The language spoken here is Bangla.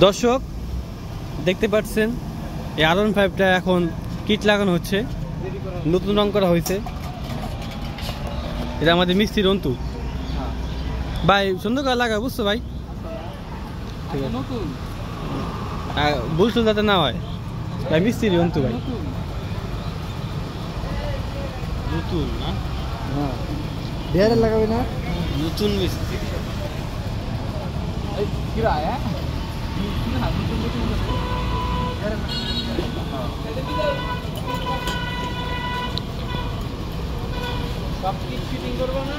দর্শক দেখতে পাচ্ছেন এই R15টা এখন কিট লাগানো হচ্ছে, নতুন রং করা হয়েছে। এটা আমাদের মিস্ত্রি রন্তু ভাই, সুন্দর করে লাগা, বুঝছো ভাই? ঠিক আছে, বুঝছো যাতে না হয় ভাই, মিস্ত্রি রন্তু ভাই নতুন না, হ্যাঁ দেয়ারে লাগাবে না, নতুন মিস্ত্রি। সব কিছু ফিটিং করবো না,